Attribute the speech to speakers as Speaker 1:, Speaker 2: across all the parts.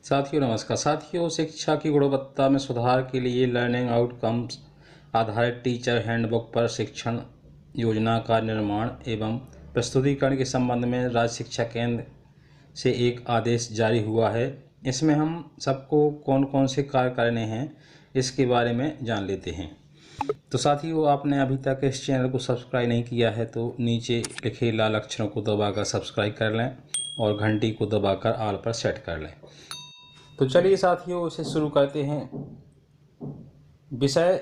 Speaker 1: साथियों नमस्कार। साथियों, शिक्षा की गुणवत्ता में सुधार के लिए लर्निंग आउटकम्स आधारित टीचर हैंडबुक पर शिक्षण योजना का निर्माण एवं प्रस्तुतिकरण के संबंध में राज्य शिक्षा केंद्र से एक आदेश जारी हुआ है। इसमें हम सबको कौन कौन से कार्य करने हैं इसके बारे में जान लेते हैं। तो साथियों, आपने अभी तक इस चैनल को सब्सक्राइब नहीं किया है तो नीचे लिखे लाल अक्षरों को दबाकर सब्सक्राइब कर लें और घंटी को दबाकर ऑल पर सेट कर लें। तो चलिए साथियों, इसे शुरू करते हैं। विषय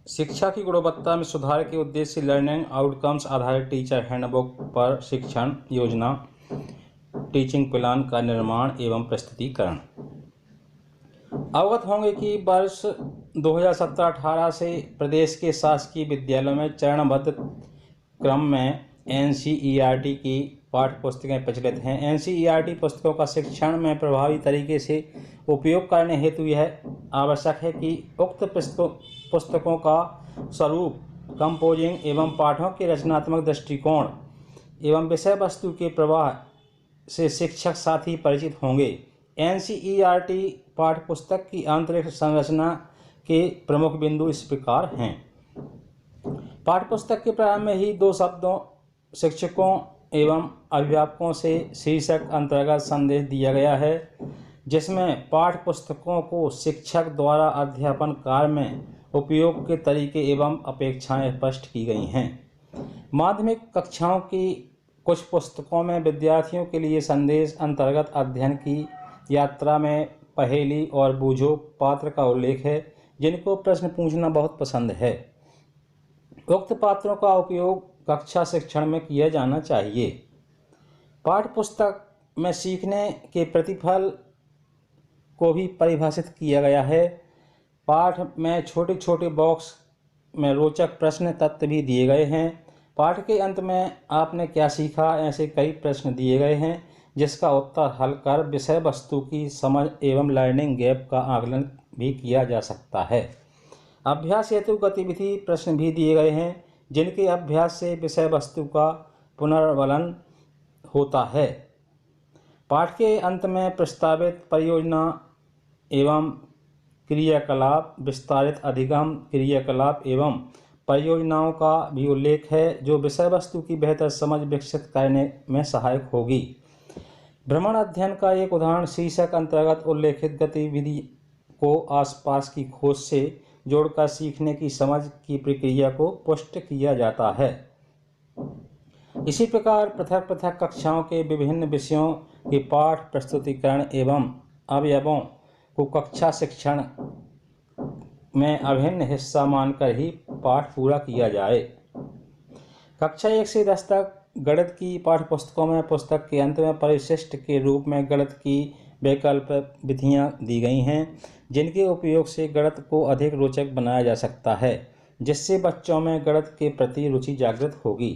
Speaker 1: शिक्षा की गुणवत्ता में सुधार के उद्देश्य से लर्निंग आउटकम्स आधारित टीचर हैंडबुक पर शिक्षण योजना टीचिंग प्लान का निर्माण एवं प्रस्तुतिकरण। अवगत होंगे कि वर्ष 2017-18 से प्रदेश के शासकीय विद्यालयों में चरणबद्ध क्रम में NCERT की पाठ्य पुस्तकें प्रचलित हैं। NCERT पुस्तकों का शिक्षण में प्रभावी तरीके से उपयोग करने हेतु यह आवश्यक है कि उक्त पुस्तकों का स्वरूप, कंपोजिंग एवं पाठों के रचनात्मक दृष्टिकोण एवं विषय वस्तु के प्रवाह से शिक्षक साथी परिचित होंगे। NCERT पाठ्य पुस्तक की आंतरिक संरचना के प्रमुख बिंदु इस प्रकार हैं। पाठ्य पुस्तक के प्रारंभ में ही दो शब्दों शिक्षकों एवं अभिभावकों से शीर्षक अंतर्गत संदेश दिया गया है, जिसमें पाठ्य पुस्तकों को शिक्षक द्वारा अध्यापन कार्य में उपयोग के तरीके एवं अपेक्षाएं स्पष्ट की गई हैं। माध्यमिक कक्षाओं की कुछ पुस्तकों में विद्यार्थियों के लिए संदेश अंतर्गत अध्ययन की यात्रा में पहेली और बूझो पात्र का उल्लेख है, जिनको प्रश्न पूछना बहुत पसंद है। उक्त पात्रों का उपयोग कक्षा शिक्षण में किया जाना चाहिए। पाठ्य पुस्तक में सीखने के प्रतिफल को भी परिभाषित किया गया है। पाठ में छोटे छोटे बॉक्स में रोचक प्रश्न तत्व भी दिए गए हैं। पाठ के अंत में आपने क्या सीखा, ऐसे कई प्रश्न दिए गए हैं, जिसका उत्तर हल कर विषय वस्तु की समझ एवं लर्निंग गैप का आकलन भी किया जा सकता है। अभ्यास हेतु गतिविधि प्रश्न भी दिए गए हैं, जिनके अभ्यास से विषय वस्तु का पुनर्वलन होता है। पाठ के अंत में प्रस्तावित परियोजना एवं क्रियाकलाप, विस्तारित अधिगम क्रियाकलाप एवं परियोजनाओं का भी उल्लेख है, जो विषय वस्तु की बेहतर समझ विकसित करने में सहायक होगी। भ्रमण अध्ययन का एक उदाहरण शीर्षक अंतर्गत उल्लेखित गतिविधि को आसपास की खोज से जोड़कर सीखने की समझ की प्रक्रिया को पुष्ट किया जाता है। इसी प्रकार पृथक पृथक कक्षाओं के विभिन्न विषयों के पाठ प्रस्तुतिकरण एवं अवयवों को कक्षा शिक्षण में अभिन्न हिस्सा मानकर ही पाठ पूरा किया जाए। कक्षा 1 से 10 तक गणित की पाठ्य पुस्तकों में पुस्तक के अंत में परिशिष्ट के रूप में गणित की वैकल्पिक विधियां दी गई हैं, जिनके उपयोग से गणित को अधिक रोचक बनाया जा सकता है, जिससे बच्चों में गणित के प्रति रुचि जागृत होगी।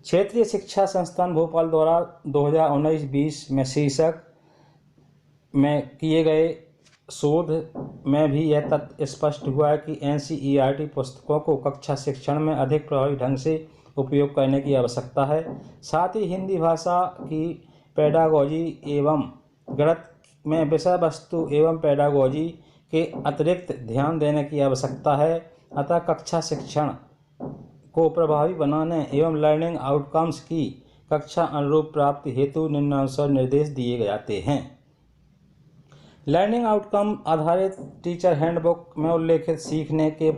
Speaker 1: क्षेत्रीय शिक्षा संस्थान भोपाल द्वारा 2019-20 में शीर्षक में किए गए शोध में भी यह तथ्य स्पष्ट हुआ है कि NCERT पुस्तकों को कक्षा शिक्षण में अधिक प्रभावी ढंग से उपयोग करने की आवश्यकता है। साथ ही हिंदी भाषा की पेडागोजी एवं गणित में विषय वस्तु एवं पेडागोजी के अतिरिक्त ध्यान देने की आवश्यकता है। अतः कक्षा शिक्षण को प्रभावी बनाने एवं लर्निंग आउटकम्स की कक्षा अनुरूप प्राप्ति हेतु निम्नानुसार निर्देश दिए जाते हैं। लर्निंग आउटकम आधारित टीचर हैंडबुक में उल्लेखित सीखने के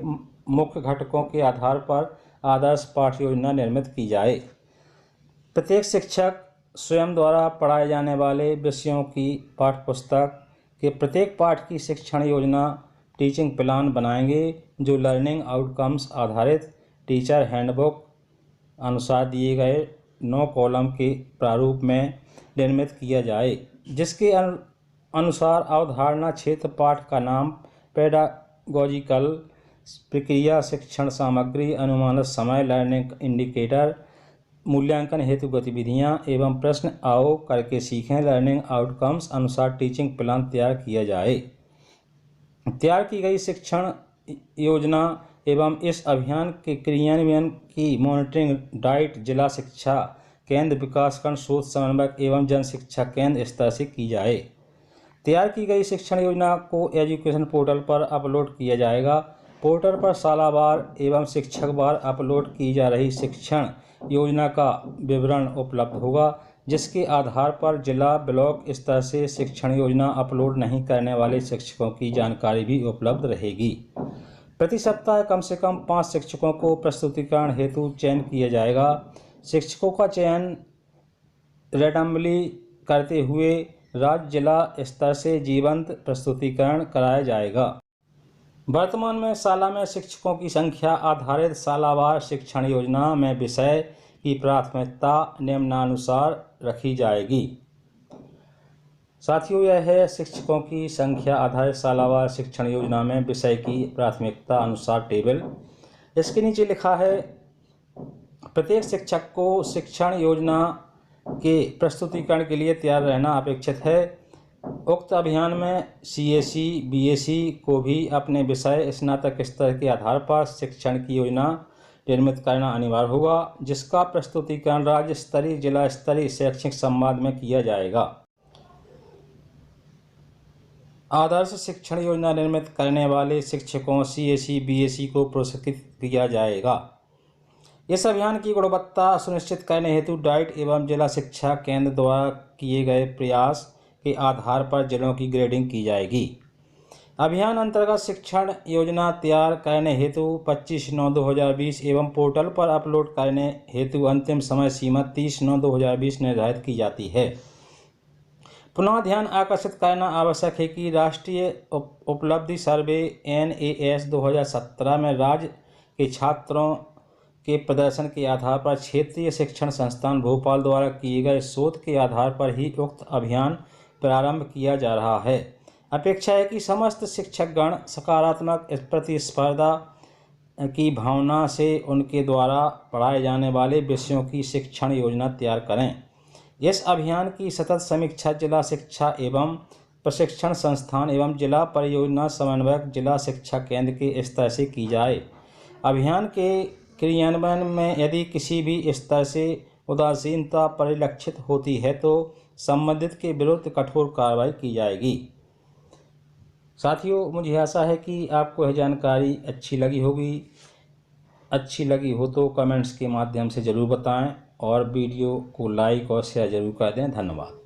Speaker 1: मुख्य घटकों के आधार पर आदर्श पाठ्य योजना निर्मित की जाए। प्रत्येक शिक्षक स्वयं द्वारा पढ़ाए जाने वाले विषयों की पाठ्यपुस्तक के प्रत्येक पाठ की शिक्षण योजना टीचिंग प्लान बनाएंगे, जो लर्निंग आउटकम्स आधारित टीचर हैंडबुक अनुसार दिए गए 9 कॉलम के प्रारूप में निर्मित किया जाए, जिसके अनुसार अवधारणा क्षेत्र, पाठ का नाम, पेडागोजिकल प्रक्रिया, शिक्षण सामग्री, अनुमानित समय, लर्निंग इंडिकेटर, मूल्यांकन हेतु गतिविधियां एवं प्रश्न आओ करके सीखें लर्निंग आउटकम्स अनुसार टीचिंग प्लान तैयार किया जाए। तैयार की गई शिक्षण योजना एवं इस अभियान के क्रियान्वयन की मॉनिटरिंग डाइट जिला शिक्षा केंद्र, विकासखंड, शोध समन्वयक एवं जन शिक्षा केंद्र स्तर से की जाए। तैयार की गई शिक्षण योजना को एजुकेशन पोर्टल पर अपलोड किया जाएगा। पोर्टल पर सालावार एवं शिक्षकवार अपलोड की जा रही शिक्षण योजना का विवरण उपलब्ध होगा, जिसके आधार पर जिला ब्लॉक स्तर से शिक्षण योजना अपलोड नहीं करने वाले शिक्षकों की जानकारी भी उपलब्ध रहेगी। प्रति सप्ताह कम से कम 5 शिक्षकों को प्रस्तुतिकरण हेतु चयन किया जाएगा। शिक्षकों का चयन रैंडमली करते हुए राज्य जिला स्तर से जीवंत प्रस्तुतिकरण कराया जाएगा। वर्तमान में शाला में शिक्षकों की संख्या आधारित शालावार शिक्षण योजना में विषय की प्राथमिकता निम्नानुसार रखी जाएगी। साथियों, यह है शिक्षकों की संख्या आधारित शालावार शिक्षण योजना में विषय की प्राथमिकता अनुसार टेबल। इसके नीचे लिखा है, प्रत्येक शिक्षक को शिक्षण योजना के प्रस्तुतिकरण के लिए तैयार रहना अपेक्षित है। उक्त अभियान में CSE, BSc को भी अपने विषय स्नातक स्तर के आधार पर शिक्षण की योजना निर्मित करना अनिवार्य होगा, जिसका प्रस्तुतिकरण राज्य स्तरीय जिला स्तरीय शैक्षिक संवाद में किया जाएगा। आदर्श शिक्षण योजना निर्मित करने वाले शिक्षकों CSE, BSc को पुरस्कृत किया जाएगा। इस अभियान की गुणवत्ता सुनिश्चित करने हेतु डाइट एवं जिला शिक्षा केंद्र द्वारा किए गए प्रयास के आधार पर जिलों की ग्रेडिंग की जाएगी। अभियान अंतर्गत शिक्षण योजना तैयार करने हेतु 25/9/2020 एवं पोर्टल पर अपलोड करने हेतु अंतिम समय सीमा 30/9/2020 निर्धारित की जाती है। पुनः ध्यान आकर्षित करना आवश्यक है कि राष्ट्रीय उपलब्धि सर्वे NAS 2017 में राज्य के छात्रों के प्रदर्शन के आधार पर क्षेत्रीय शिक्षण संस्थान भोपाल द्वारा किए गए शोध के आधार पर ही उक्त अभियान प्रारंभ किया जा रहा है। अपेक्षा है कि समस्त शिक्षकगण सकारात्मक प्रतिस्पर्धा की भावना से उनके द्वारा पढ़ाए जाने वाले विषयों की शिक्षण योजना तैयार करें। इस अभियान की सतत समीक्षा जिला शिक्षा एवं प्रशिक्षण संस्थान एवं जिला परियोजना समन्वयक जिला शिक्षा केंद्र के स्तर से की जाए। अभियान के क्रियान्वयन में यदि किसी भी स्तर से उदासीनता परिलक्षित होती है तो संबंधित के विरुद्ध कठोर कार्रवाई की जाएगी। साथियों, मुझे आशा है कि आपको यह जानकारी अच्छी लगी होगी। अच्छी लगी हो तो कमेंट्स के माध्यम से ज़रूर बताएं और वीडियो को लाइक और शेयर ज़रूर कर दें। धन्यवाद।